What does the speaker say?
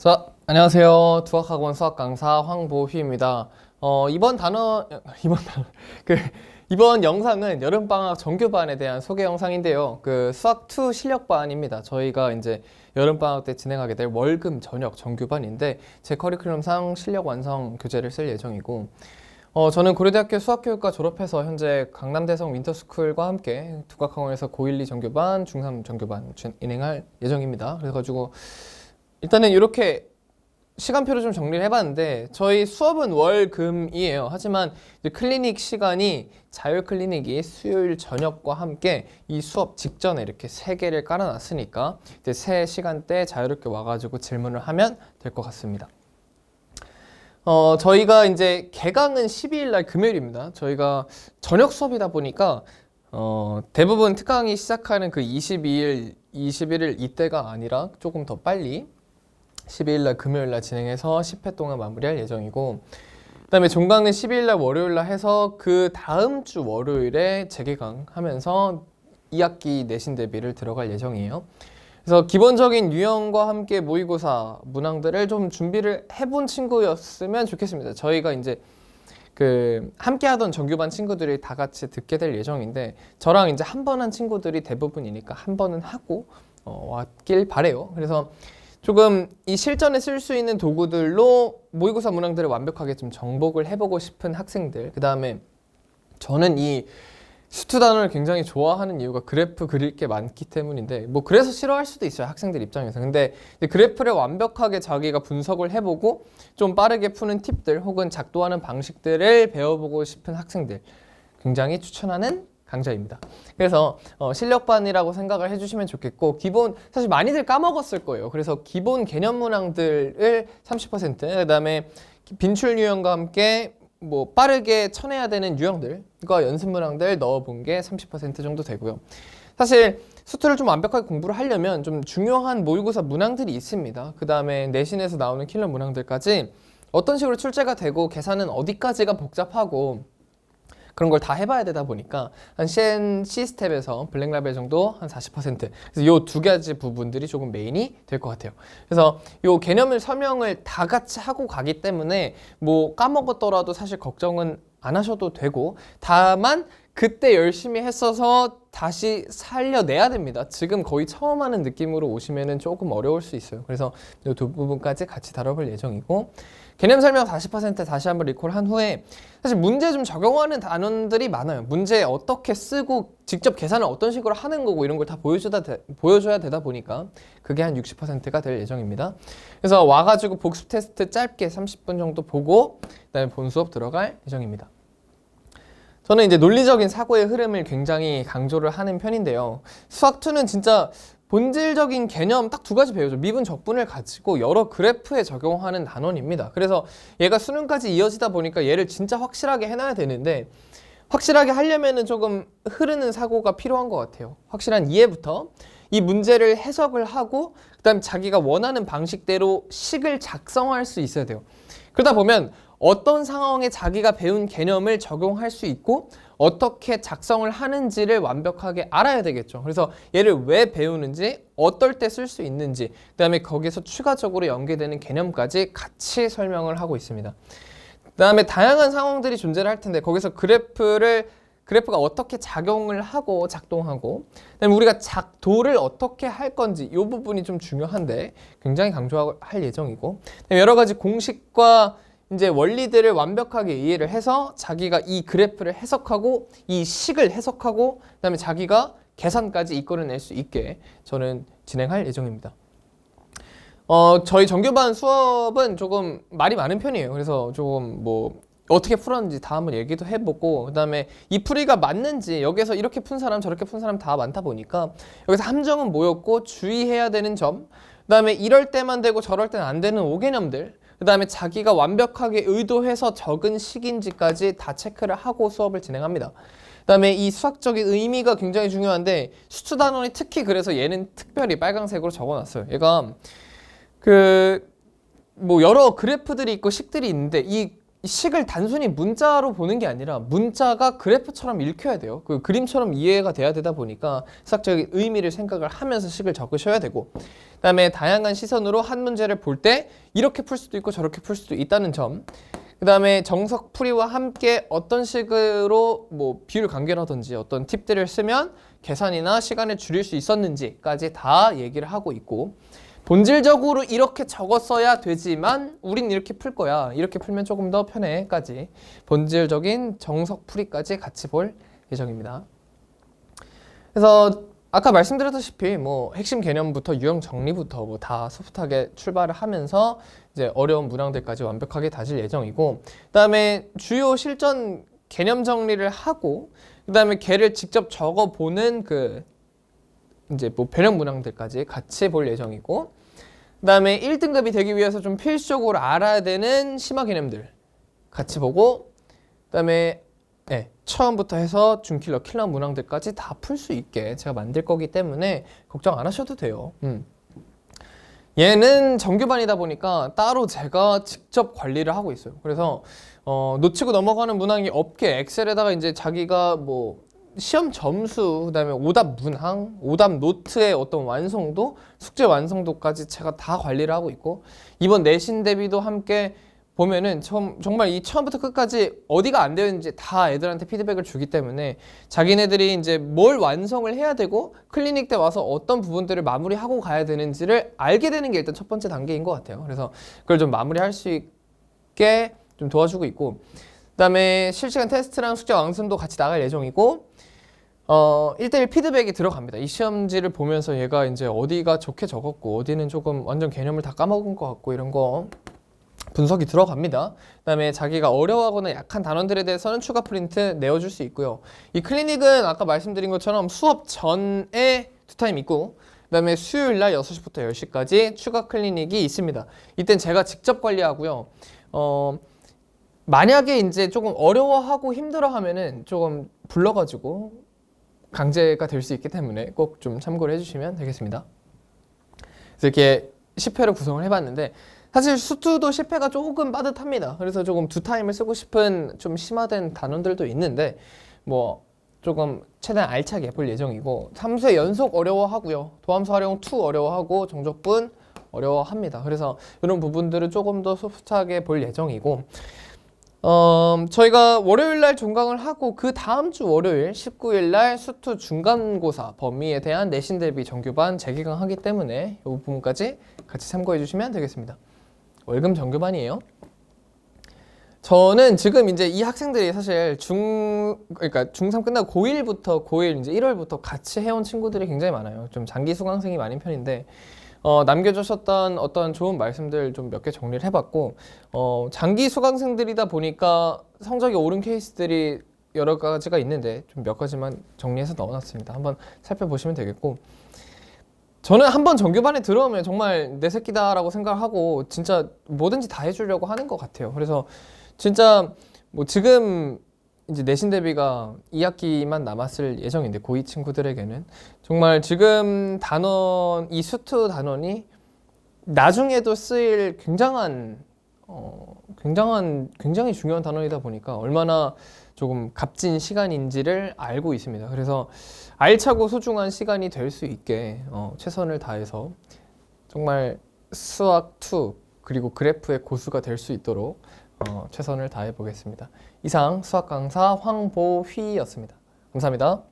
자, 안녕하세요. 두학학원 수학 강사 황보휘입니다. 그, 이번 영상은 여름방학 정규반에 대한 소개 영상인데요. 수학 2 실력반입니다. 저희가 이제 여름방학 때 진행하게 될 월금 저녁 정규반인데, 제 커리큘럼상 실력 완성 교재를 쓸 예정이고, 저는 고려대학교 수학교육과 졸업해서 현재 강남대성 윈터스쿨과 함께 두각학원에서 고1, 2 정규반, 중3 정규반 진행할 예정입니다. 그래가지고, 일단은 이렇게 시간표를 좀 정리를 해봤는데 저희 수업은 월, 금이에요. 하지만 이제 클리닉 시간이 자율 클리닉이 수요일 저녁과 함께 이 수업 직전에 이렇게 3개를 깔아놨으니까 이제 새 시간대 자유롭게 와가지고 질문을 하면 될 것 같습니다. 저희가 이제 개강은 12일 날 금요일입니다. 저희가 저녁 수업이다 보니까 대부분 특강이 시작하는 그 22일, 21일 이때가 아니라 조금 더 빨리 12일날 금요일날 진행해서 10회 동안 마무리할 예정이고, 그 다음에 종강은 12일날 월요일날 해서 그 다음 주 월요일에 재개강 하면서 2학기 내신 대비를 들어갈 예정이에요. 그래서 기본적인 유형과 함께 모의고사 문항들을 좀 준비를 해본 친구였으면 좋겠습니다. 저희가 이제 함께 하던 정규반 친구들이 다 같이 듣게 될 예정인데, 저랑 이제 한 번 한 친구들이 대부분이니까 한 번은 하고 왔길 바래요. 그래서 조금 이 실전에 쓸 수 있는 도구들로 모의고사 문항들을 완벽하게 좀 정복을 해보고 싶은 학생들, 그 다음에 저는 이 수투 단원을 굉장히 좋아하는 이유가 그래프 그릴 게 많기 때문인데, 뭐 그래서 싫어할 수도 있어요, 학생들 입장에서. 근데 그래프를 완벽하게 자기가 분석을 해보고 좀 빠르게 푸는 팁들 혹은 작도하는 방식들을 배워보고 싶은 학생들 굉장히 추천하는 강좌입니다. 그래서 실력반이라고 생각을 해주시면 좋겠고, 사실 많이들 까먹었을 거예요. 그래서 기본 개념 문항들을 30%, 그 다음에 빈출 유형과 함께 뭐 빠르게 쳐내야 되는 유형들과 연습 문항들 넣어본 게 30% 정도 되고요. 사실 수투를 좀 완벽하게 공부를 하려면 좀 중요한 모의고사 문항들이 있습니다. 그 다음에 내신에서 나오는 킬러 문항들까지 어떤 식으로 출제가 되고 계산은 어디까지가 복잡하고 그런 걸 다 해봐야 되다 보니까 한 C스텝에서 블랙라벨 정도 한 40%, 그래서 요 두 가지 부분들이 조금 메인이 될 것 같아요. 그래서 요 개념을 설명을 다 같이 하고 가기 때문에 뭐 까먹었더라도 사실 걱정은 안 하셔도 되고, 다만 그때 열심히 했어서 다시 살려내야 됩니다. 지금 거의 처음 하는 느낌으로 오시면은 조금 어려울 수 있어요. 그래서 이 두 부분까지 같이 다뤄볼 예정이고, 개념 설명 40% 다시 한번 리콜한 후에 사실 문제 좀 적용하는 단원들이 많아요. 문제 어떻게 쓰고 직접 계산을 어떤 식으로 하는 거고 이런 걸 다 보여줘야 되다 보니까 그게 한 60%가 될 예정입니다. 그래서 와가지고 복습 테스트 짧게 30분 정도 보고 그다음에 본 수업 들어갈 예정입니다. 저는 이제 논리적인 사고의 흐름을 굉장히 강조를 하는 편인데요. 수학2는 진짜 본질적인 개념 딱 두 가지 배우죠. 미분 적분을 가지고 여러 그래프에 적용하는 단원입니다. 그래서 얘가 수능까지 이어지다 보니까 얘를 진짜 확실하게 해놔야 되는데, 확실하게 하려면은 조금 흐르는 사고가 필요한 것 같아요. 확실한 이해부터 이 문제를 해석을 하고 그다음에 자기가 원하는 방식대로 식을 작성할 수 있어야 돼요. 그러다 보면 어떤 상황에 자기가 배운 개념을 적용할 수 있고 어떻게 작성을 하는지를 완벽하게 알아야 되겠죠. 그래서 얘를 왜 배우는지, 어떨 때 쓸 수 있는지, 그 다음에 거기서 추가적으로 연계되는 개념까지 같이 설명을 하고 있습니다. 그 다음에 다양한 상황들이 존재를 할 텐데 거기서 그래프가 어떻게 작용을 하고 작동하고, 그다음에 우리가 작도를 어떻게 할 건지 이 부분이 좀 중요한데 굉장히 강조할 예정이고, 여러 가지 공식과 이제 원리들을 완벽하게 이해를 해서 자기가 이 그래프를 해석하고 이 식을 해석하고 그다음에 자기가 계산까지 이끌어낼 수 있게 저는 진행할 예정입니다. 저희 정규반 수업은 조금 말이 많은 편이에요. 그래서 조금 뭐 어떻게 풀었는지 다 한번 얘기도 해보고, 그 다음에 이 풀이가 맞는지, 여기서 이렇게 푼 사람 저렇게 푼 사람 다 많다 보니까 여기서 함정은 뭐였고 주의해야 되는 점, 그 다음에 이럴 때만 되고 저럴 때는 안 되는 5개념들, 그 다음에 자기가 완벽하게 의도해서 적은 식인지까지 다 체크를 하고 수업을 진행합니다. 그 다음에 이 수학적인 의미가 굉장히 중요한데, 수투 단원이 특히 그래서 얘는 특별히 빨간색으로 적어놨어요. 얘가 뭐 여러 그래프들이 있고 식들이 있는데 이 식을 단순히 문자로 보는 게 아니라 문자가 그래프처럼 읽혀야 돼요. 그 그림처럼 이해가 돼야 되다 보니까 수학적인 의미를 생각을 하면서 식을 적으셔야 되고, 그다음에 다양한 시선으로 한 문제를 볼 때 이렇게 풀 수도 있고 저렇게 풀 수도 있다는 점, 그다음에 정석 풀이와 함께 어떤 식으로 뭐 비율 관계라든지 어떤 팁들을 쓰면 계산이나 시간을 줄일 수 있었는지까지 다 얘기를 하고 있고, 본질적으로 이렇게 적었어야 되지만 우린 이렇게 풀 거야, 이렇게 풀면 조금 더 편해까지 본질적인 정석 풀이까지 같이 볼 예정입니다. 그래서 아까 말씀드렸다시피 뭐 핵심 개념부터 유형 정리부터 뭐 다 소프트하게 출발을 하면서 이제 어려운 문항들까지 완벽하게 다질 예정이고, 그다음에 주요 실전 개념 정리를 하고, 그다음에 걔를 직접 적어보는 그 이제 뭐 변형 문항들까지 같이 볼 예정이고, 그다음에 1등급이 되기 위해서 좀 필수적으로 알아야 되는 심화 개념들 같이 보고, 그다음에 처음부터 해서 준킬러 킬러 문항들까지 다 풀 수 있게 제가 만들 거기 때문에 걱정 안 하셔도 돼요. 얘는 정규반이다 보니까 따로 제가 직접 관리를 하고 있어요. 그래서 놓치고 넘어가는 문항이 없게 엑셀에다가 이제 자기가 뭐 시험 점수, 그다음에 오답 문항, 오답 노트의 어떤 완성도, 숙제 완성도까지 제가 다 관리를 하고 있고, 이번 내신 대비도 함께 보면은 정말 이 처음부터 끝까지 어디가 안 되는지 다 애들한테 피드백을 주기 때문에 자기네들이 이제 뭘 완성을 해야 되고 클리닉 때 와서 어떤 부분들을 마무리하고 가야 되는지를 알게 되는 게 일단 첫 번째 단계인 것 같아요. 그래서 그걸 좀 마무리할 수 있게 좀 도와주고 있고, 그다음에 실시간 테스트랑 숙제 완성도 같이 나갈 예정이고, 1대1 피드백이 들어갑니다. 이 시험지를 보면서 얘가 이제 어디가 좋게 적었고 어디는 조금 완전 개념을 다 까먹은 것 같고 이런 거 분석이 들어갑니다. 그다음에 자기가 어려워하거나 약한 단원들에 대해서는 추가 프린트 내어줄 수 있고요. 이 클리닉은 아까 말씀드린 것처럼 수업 전에 2타임 있고, 그다음에 수요일 날 6시부터 10시까지 추가 클리닉이 있습니다. 이땐 제가 직접 관리하고요. 만약에 이제 조금 어려워하고 힘들어하면은 조금 불러가지고 강제가 될 수 있기 때문에 꼭 좀 참고를 해주시면 되겠습니다. 그래서 이렇게 10회로 구성을 해봤는데, 사실 수투도 10회가 조금 빠듯합니다. 그래서 조금 2타임을 쓰고 싶은 좀 심화된 단원들도 있는데 뭐 조금 최대한 알차게 볼 예정이고, 함수의 연속 어려워하고요, 도함수 활용 2 어려워하고 정적분 어려워합니다. 그래서 이런 부분들을 조금 더 소프트하게 볼 예정이고, 저희가 월요일날 종강을 하고 그 다음 주 월요일 19일날 수투 중간고사 범위에 대한 내신 대비 정규반 재개강하기 때문에 이 부분까지 같이 참고해 주시면 되겠습니다. 월금 정규반이에요. 저는 지금 이제 이 학생들이 사실 그러니까 중3 끝나고 고1부터 고1 이제 1월부터 같이 해온 친구들이 굉장히 많아요. 좀 장기 수강생이 많은 편인데, 남겨주셨던 어떤 좋은 말씀들 좀 몇 개 정리를 해봤고, 장기 수강생들이다 보니까 성적이 오른 케이스들이 여러 가지가 있는데 좀 몇 가지만 정리해서 넣어놨습니다. 한번 살펴보시면 되겠고, 저는 한번 정규반에 들어오면 정말 내 새끼다라고 생각하고 진짜 뭐든지 다 해주려고 하는 것 같아요. 그래서 진짜 뭐 지금 이제 내신 대비가 2학기만 남았을 예정인데 고2 친구들에게는 정말 지금 단원, 이 수투 단원이 나중에도 쓰일 굉장히 중요한 단원이다 보니까 얼마나 조금 값진 시간인지를 알고 있습니다. 그래서 알차고 소중한 시간이 될 수 있게 최선을 다해서 정말 수학 2 그리고 그래프의 고수가 될 수 있도록 최선을 다해 보겠습니다. 이상 수학 강사 황보휘였습니다. 감사합니다.